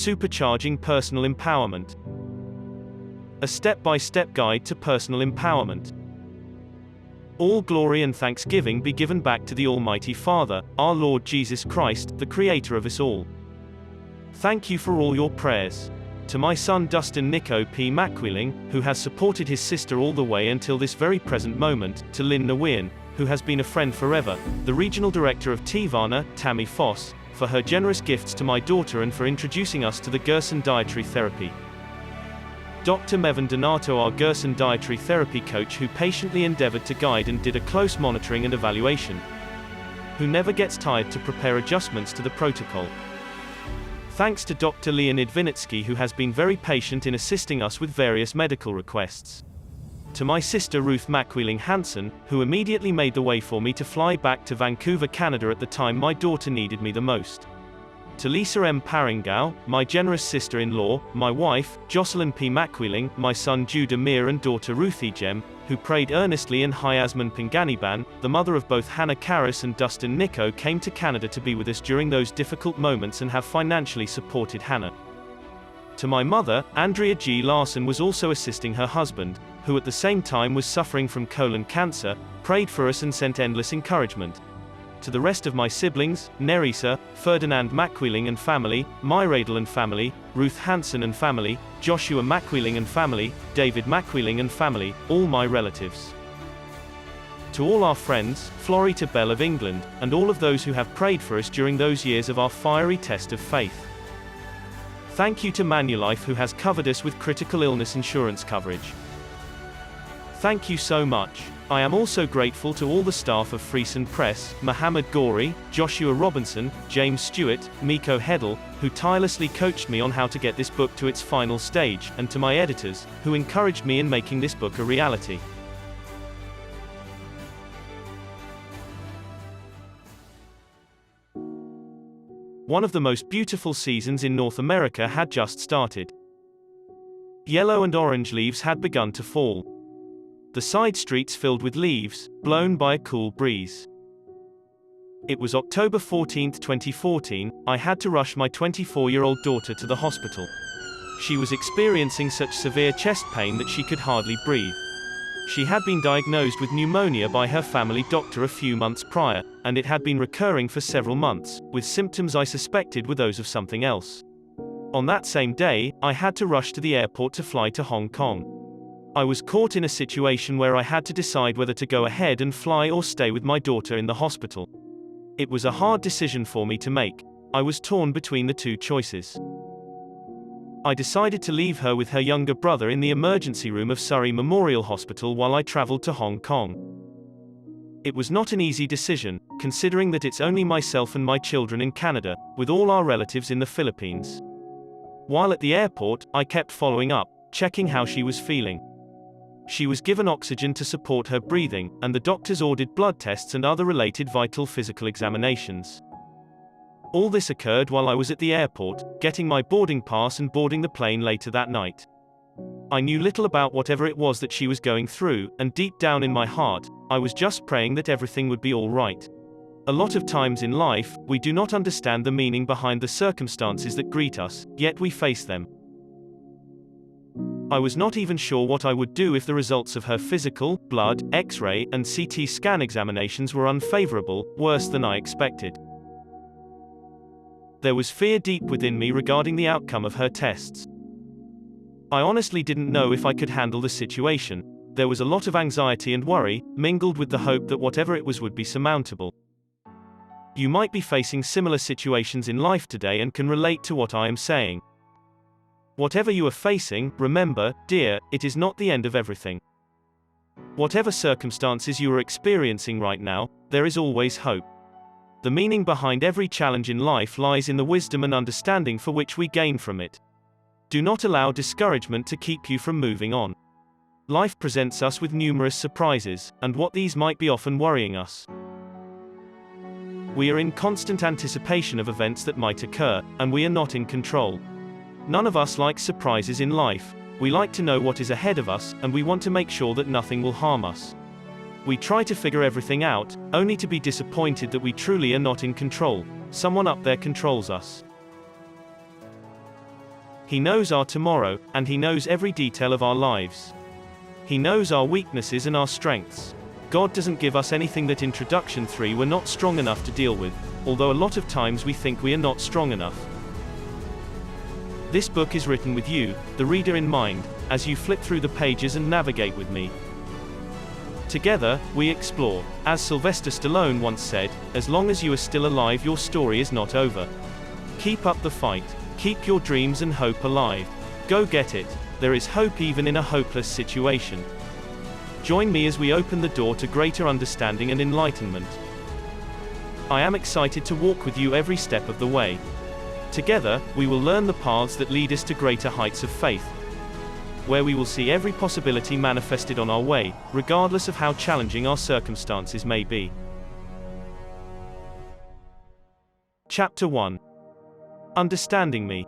Supercharging Personal Empowerment. A step-by-step guide to personal empowerment. All glory and thanksgiving be given back to the Almighty Father, our Lord Jesus Christ, the Creator of us all. Thank you for all your prayers. To my son Dustin Nico P. Maquiling, who has supported his sister all the way until this very present moment, to Lynn Nguyen, who has been a friend forever, the regional director of Tivana, Tammy Foss, for her generous gifts to my daughter and for introducing us to the Gerson dietary therapy. Dr. Mevan Donato, our Gerson dietary therapy coach, who patiently endeavored to guide and did a close monitoring and evaluation, who never gets tired to prepare adjustments to the protocol. Thanks to Dr. Leonid Vinitsky, who has been very patient in assisting us with various medical requests. To my sister Ruth Maquiling Hansen, who immediately made the way for me to fly back to Vancouver, Canada at the time my daughter needed me the most. To Lisa M. Paringau, my generous sister-in-law, my wife, Jocelyn P. Maquiling, my son Jude Amir and daughter Ruthie Jem, who prayed earnestly, and Hyasman Pinganiban, the mother of both Hannah Karras and Dustin Nico, came to Canada to be with us during those difficult moments and have financially supported Hannah. To my mother, Andrea G. Larson was also assisting her husband, who at the same time was suffering from colon cancer, prayed for us and sent endless encouragement. To the rest of my siblings, Nerissa, Ferdinand Maquiling and family, Myradel and family, Ruth Hansen and family, Joshua Maquiling and family, David Maquiling and family, all my relatives. To all our friends, Florita Bell of England, and all of those who have prayed for us during those years of our fiery test of faith. Thank you to Manulife, who has covered us with critical illness insurance coverage. Thank you so much. I am also grateful to all the staff of Friesen Press, Mohammed Gori, Joshua Robinson, James Stewart, Miko Heddle, who tirelessly coached me on how to get this book to its final stage, and to my editors, who encouraged me in making this book a reality. One of the most beautiful seasons in North America had just started. Yellow and orange leaves had begun to fall. The side streets filled with leaves, blown by a cool breeze. It was October 14, 2014, I had to rush my 24-year-old daughter to the hospital. She was experiencing such severe chest pain that she could hardly breathe. She had been diagnosed with pneumonia by her family doctor a few months prior, and it had been recurring for several months, with symptoms I suspected were those of something else. On that same day, I had to rush to the airport to fly to Hong Kong. I was caught in a situation where I had to decide whether to go ahead and fly or stay with my daughter in the hospital. It was a hard decision for me to make. I was torn between the two choices. I decided to leave her with her younger brother in the emergency room of Surrey Memorial Hospital while I traveled to Hong Kong. It was not an easy decision, considering that it's only myself and my children in Canada, with all our relatives in the Philippines. While at the airport, I kept following up, checking how she was feeling. She was given oxygen to support her breathing, and the doctors ordered blood tests and other related vital physical examinations. All this occurred while I was at the airport, getting my boarding pass and boarding the plane later that night. I knew little about whatever it was that she was going through, and deep down in my heart, I was just praying that everything would be all right. A lot of times in life, we do not understand the meaning behind the circumstances that greet us, yet we face them. I was not even sure what I would do if the results of her physical, blood, X-ray, and CT scan examinations were unfavorable, worse than I expected. There was fear deep within me regarding the outcome of her tests. I honestly didn't know if I could handle the situation. There was a lot of anxiety and worry, mingled with the hope that whatever it was would be surmountable. You might be facing similar situations in life today and can relate to what I am saying. Whatever you are facing, remember, dear, it is not the end of everything. Whatever circumstances you are experiencing right now, there is always hope. The meaning behind every challenge in life lies in the wisdom and understanding for which we gain from it. Do not allow discouragement to keep you from moving on. Life presents us with numerous surprises, and what these might be often worrying us. We are in constant anticipation of events that might occur, and we are not in control. None of us likes surprises in life. We like to know what is ahead of us, and we want to make sure that nothing will harm us. We try to figure everything out, only to be disappointed that we truly are not in control. Someone up there controls us. He knows our tomorrow, and He knows every detail of our lives. He knows our weaknesses and our strengths. God doesn't give us anything that introduction 3 we're not strong enough to deal with, although a lot of times we think we are not strong enough. This book is written with you, the reader, in mind, as you flip through the pages and navigate with me. Together, we explore. As Sylvester Stallone once said, as long as you are still alive, your story is not over. Keep up the fight. Keep your dreams and hope alive. Go get it. There is hope even in a hopeless situation. Join me as we open the door to greater understanding and enlightenment. I am excited to walk with you every step of the way. Together, we will learn the paths that lead us to greater heights of faith, where we will see every possibility manifested on our way, regardless of how challenging our circumstances may be. Chapter 1. Understanding me.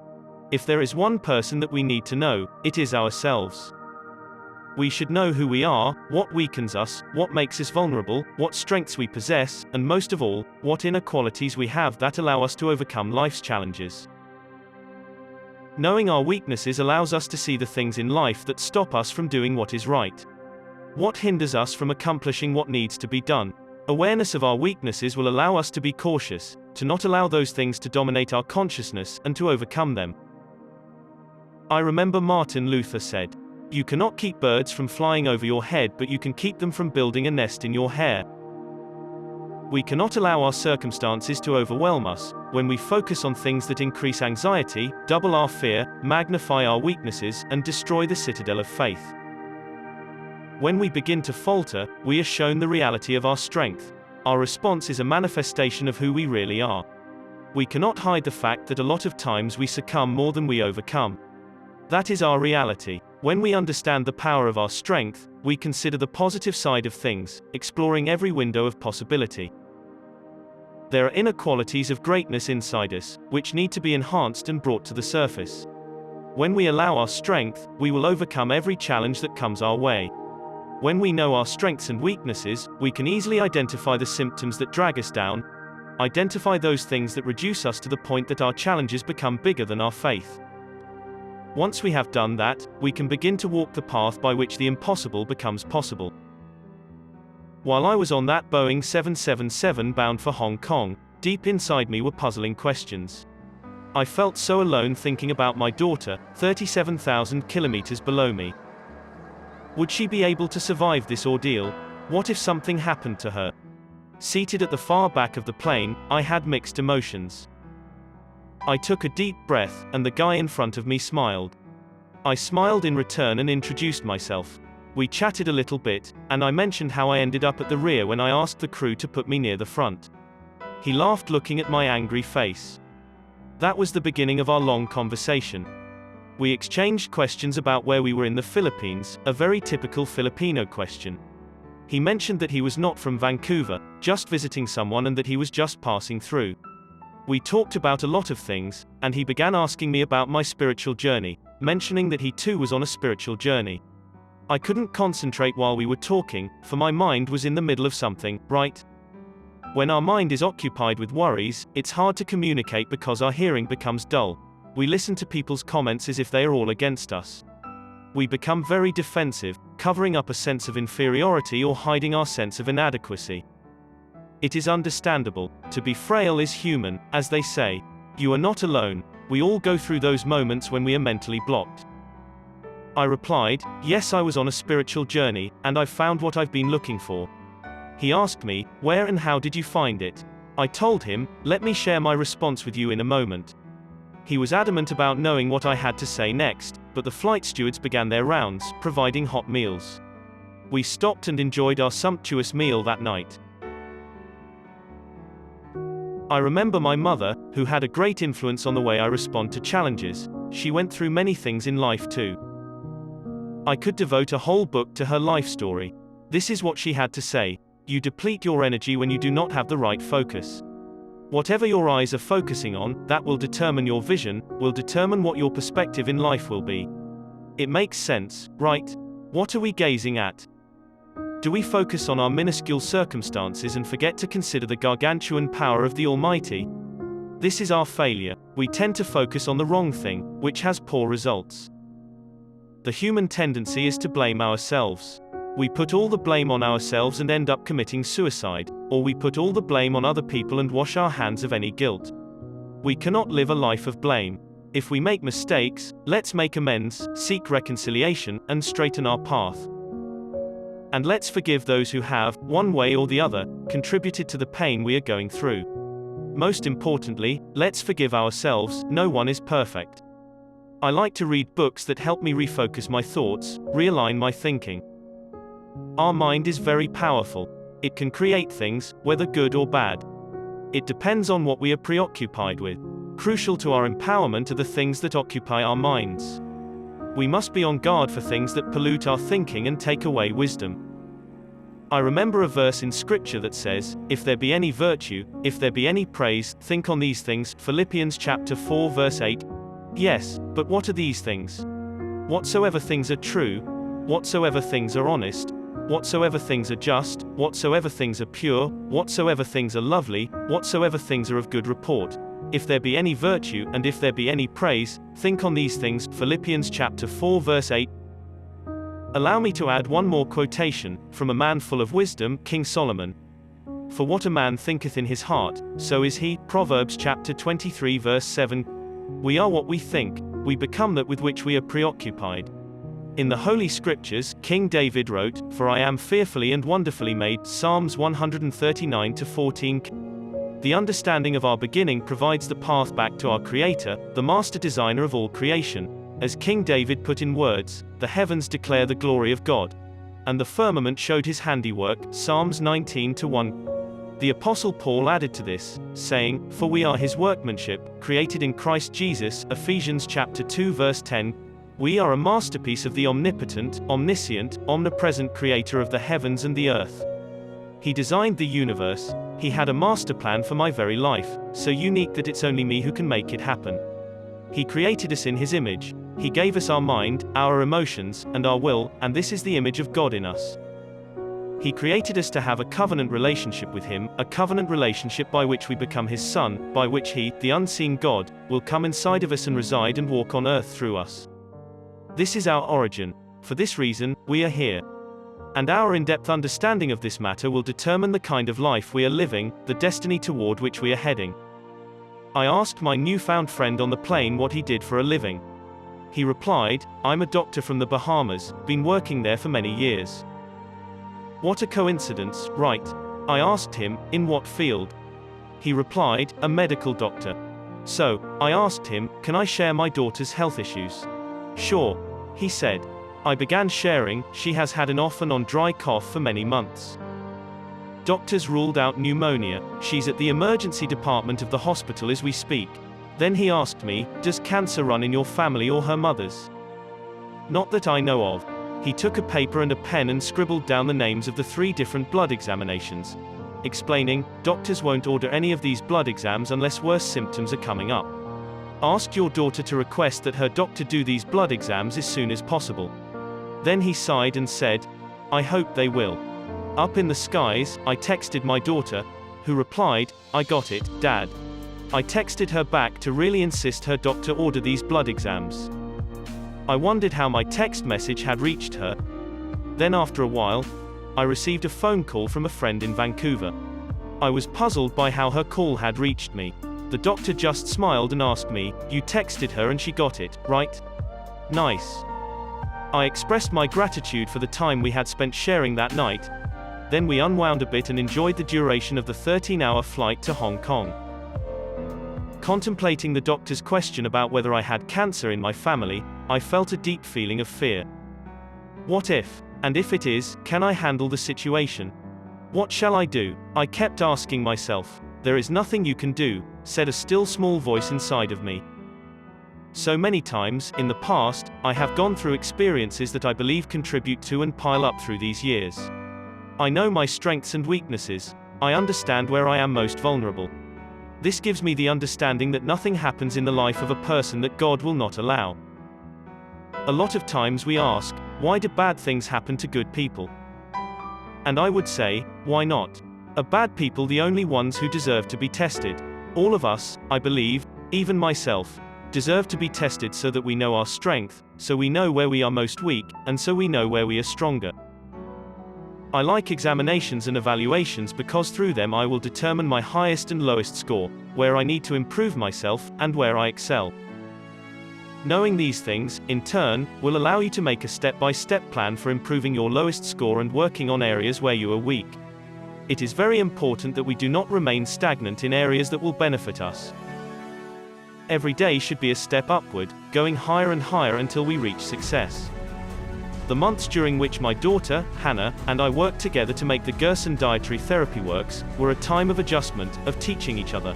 If there is one person that we need to know, it is ourselves. We should know who we are, what weakens us, what makes us vulnerable, what strengths we possess, and most of all, what inner qualities we have that allow us to overcome life's challenges. Knowing our weaknesses allows us to see the things in life that stop us from doing what is right. What hinders us from accomplishing what needs to be done. Awareness of our weaknesses will allow us to be cautious, to not allow those things to dominate our consciousness, and to overcome them. I remember Martin Luther said, "You cannot keep birds from flying over your head, but you can keep them from building a nest in your hair." We cannot allow our circumstances to overwhelm us. When we focus on things that increase anxiety, double our fear, magnify our weaknesses, and destroy the citadel of faith. When we begin to falter, we are shown the reality of our strength. Our response is a manifestation of who we really are. We cannot hide the fact that a lot of times we succumb more than we overcome. That is our reality. When we understand the power of our strength, we consider the positive side of things, exploring every window of possibility. There are inner qualities of greatness inside us, which need to be enhanced and brought to the surface. When we allow our strength, we will overcome every challenge that comes our way. When we know our strengths and weaknesses, we can easily identify the symptoms that drag us down, identify those things that reduce us to the point that our challenges become bigger than our faith. Once we have done that, we can begin to walk the path by which the impossible becomes possible. While I was on that Boeing 777 bound for Hong Kong, deep inside me were puzzling questions. I felt so alone thinking about my daughter, 37,000 kilometers below me. Would she be able to survive this ordeal? What if something happened to her? Seated at the far back of the plane, I had mixed emotions. I took a deep breath, and the guy in front of me smiled. I smiled in return and introduced myself. We chatted a little bit, and I mentioned how I ended up at the rear when I asked the crew to put me near the front. He laughed, looking at my angry face. That was the beginning of our long conversation. We exchanged questions about where we were in the Philippines, a very typical Filipino question. He mentioned that he was not from Vancouver, just visiting someone, and that he was just passing through. We talked about a lot of things, and he began asking me about my spiritual journey, mentioning that he too was on a spiritual journey. I couldn't concentrate while we were talking, for my mind was in the middle of something, right? When our mind is occupied with worries, it's hard to communicate because our hearing becomes dull. We listen to people's comments as if they are all against us. We become very defensive, covering up a sense of inferiority or hiding our sense of inadequacy. It is understandable. To be frail is human, as they say. You are not alone. We all go through those moments when we are mentally blocked. I replied, yes, I was on a spiritual journey, and I've found what I've been looking for. He asked me, where and how did you find it? I told him, let me share my response with you in a moment. He was adamant about knowing what I had to say next, but the flight stewards began their rounds, providing hot meals. We stopped and enjoyed our sumptuous meal that night. I remember my mother, who had a great influence on the way I respond to challenges. She went through many things in life too. I could devote a whole book to her life story. This is what she had to say. You deplete your energy when you do not have the right focus. Whatever your eyes are focusing on, that will determine your vision, will determine what your perspective in life will be. It makes sense, right? What are we gazing at? Do we focus on our minuscule circumstances and forget to consider the gargantuan power of the Almighty? This is our failure. We tend to focus on the wrong thing, which has poor results. The human tendency is to blame ourselves. We put all the blame on ourselves and end up committing suicide, or we put all the blame on other people and wash our hands of any guilt. We cannot live a life of blame. If we make mistakes, let's make amends, seek reconciliation, and straighten our path. And let's forgive those who have, one way or the other, contributed to the pain we are going through. Most importantly, let's forgive ourselves. No one is perfect. I like to read books that help me refocus my thoughts, realign my thinking. Our mind is very powerful. It can create things, whether good or bad. It depends on what we are preoccupied with. Crucial to our empowerment are the things that occupy our minds. We must be on guard for things that pollute our thinking and take away wisdom. I remember a verse in Scripture that says, "If there be any virtue, if there be any praise, think on these things." Philippians chapter 4 verse 8. Yes, but what are these things? Whatsoever things are true, whatsoever things are honest, whatsoever things are just, whatsoever things are pure, whatsoever things are lovely, whatsoever things are of good report. If there be any virtue, and if there be any praise, think on these things. Philippians chapter 4 verse 8. Allow me to add one more quotation, from a man full of wisdom, King Solomon. "For what a man thinketh in his heart, so is he." Proverbs chapter 23 verse 7. We are what we think, we become that with which we are preoccupied. In the Holy Scriptures, King David wrote, "For I am fearfully and wonderfully made." Psalms 139-14. The understanding of our beginning provides the path back to our Creator, the master designer of all creation. As King David put in words, "The heavens declare the glory of God, and the firmament showed his handiwork." Psalms 19-1. The Apostle Paul added to this, saying, "For we are his workmanship, created in Christ Jesus." Ephesians chapter 2 verse 10. We are a masterpiece of the omnipotent, omniscient, omnipresent Creator of the heavens and the earth. He designed the universe. He had a master plan for my very life, so unique that it's only me who can make it happen. He created us in his image. He gave us our mind, our emotions, and our will, and this is the image of God in us. He created us to have a covenant relationship with him, a covenant relationship by which we become his son, by which he, the unseen God, will come inside of us and reside and walk on earth through us. This is our origin. For this reason, we are here. And our in-depth understanding of this matter will determine the kind of life we are living, the destiny toward which we are heading. I asked my newfound friend on the plane what he did for a living. He replied, "I'm a doctor from the Bahamas, been working there for many years." What a coincidence, right? I asked him, "In what field?" He replied, "A medical doctor." So, I asked him, "Can I share my daughter's health issues?" "Sure," he said. I began sharing. She has had an off and on dry cough for many months. Doctors ruled out pneumonia. She's at the emergency department of the hospital as we speak. Then he asked me, "Does cancer run in your family or her mother's?" "Not that I know of." He took a paper and a pen and scribbled down the names of the 3 different blood examinations, explaining, "Doctors won't order any of these blood exams unless worse symptoms are coming up. Ask your daughter to request that her doctor do these blood exams as soon as possible." Then he sighed and said, "I hope they will." Up in the skies, I texted my daughter, who replied, "I got it, Dad." I texted her back to really insist her doctor order these blood exams. I wondered how my text message had reached her. Then after a while, I received a phone call from a friend in Vancouver. I was puzzled by how her call had reached me. The doctor just smiled and asked me, "You texted her and she got it, right? Nice." I expressed my gratitude for the time we had spent sharing that night. Then we unwound a bit and enjoyed the duration of the 13-hour flight to Hong Kong. Contemplating the doctor's question about whether I had cancer in my family, I felt a deep feeling of fear. What if? And if it is, can I handle the situation? What shall I do? I kept asking myself. "There is nothing you can do," said a still small voice inside of me. So many times, in the past, I have gone through experiences that I believe contribute to and pile up through these years. I know my strengths and weaknesses. I understand where I am most vulnerable. This gives me the understanding that nothing happens in the life of a person that God will not allow. A lot of times we ask, why do bad things happen to good people? And I would say, why not? Are bad people the only ones who deserve to be tested? All of us, I believe, even myself, deserve to be tested so that we know our strength, so we know where we are most weak, and so we know where we are stronger. I like examinations and evaluations because through them I will determine my highest and lowest score, where I need to improve myself, and where I excel. Knowing these things, in turn, will allow you to make a step-by-step plan for improving your lowest score and working on areas where you are weak. It is very important that we do not remain stagnant in areas that will benefit us. Every day should be a step upward, going higher and higher until we reach success. The months during which my daughter, Hannah, and I worked together to make the Gerson dietary therapy works, were a time of adjustment, of teaching each other.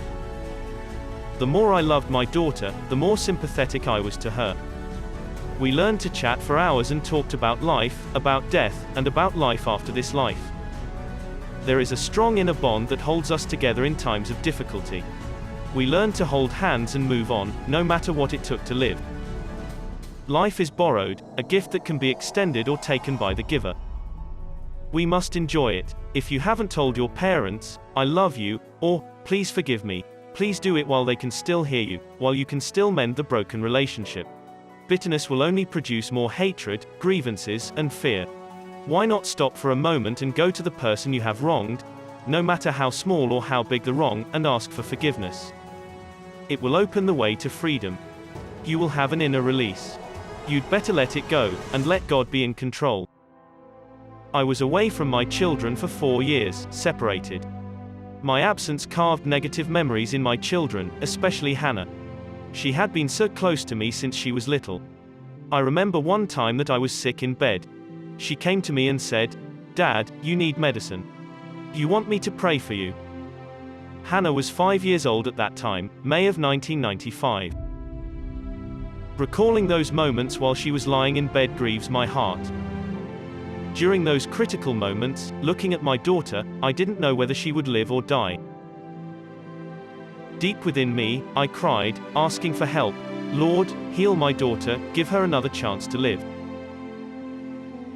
The more I loved my daughter, the more sympathetic I was to her. We learned to chat for hours and talked about life, about death, and about life after this life. There is a strong inner bond that holds us together in times of difficulty. We learned to hold hands and move on, no matter what it took to live. Life is borrowed, a gift that can be extended or taken by the giver. We must enjoy it. If you haven't told your parents, "I love you," or "Please forgive me," please do it while they can still hear you, while you can still mend the broken relationship. Bitterness will only produce more hatred, grievances, and fear. Why not stop for a moment and go to the person you have wronged, no matter how small or how big the wrong, and ask for forgiveness? It will open the way to freedom. You will have an inner release. You'd better let it go, and let God be in control. I was away from my children for 4 years, separated. My absence carved negative memories in my children, especially Hannah. She had been so close to me since she was little. I remember one time that I was sick in bed. She came to me and said, "Dad, you need medicine. You want me to pray for you?" Hannah was 5 years old at that time, May of 1995. Recalling those moments while she was lying in bed grieves my heart. During those critical moments, looking at my daughter, I didn't know whether she would live or die. Deep within me, I cried, asking for help. "Lord, heal my daughter, give her another chance to live."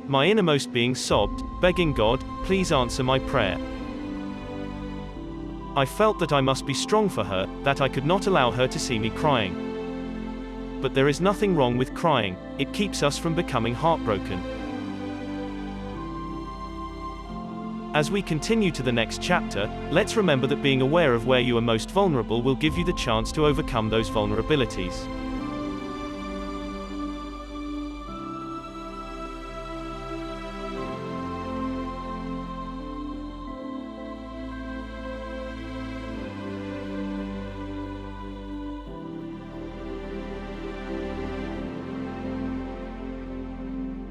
My innermost being sobbed, begging God, "Please answer my prayer." I felt that I must be strong for her, that I could not allow her to see me crying. But there is nothing wrong with crying, it keeps us from becoming heartbroken. As we continue to the next chapter, let's remember that being aware of where you are most vulnerable will give you the chance to overcome those vulnerabilities.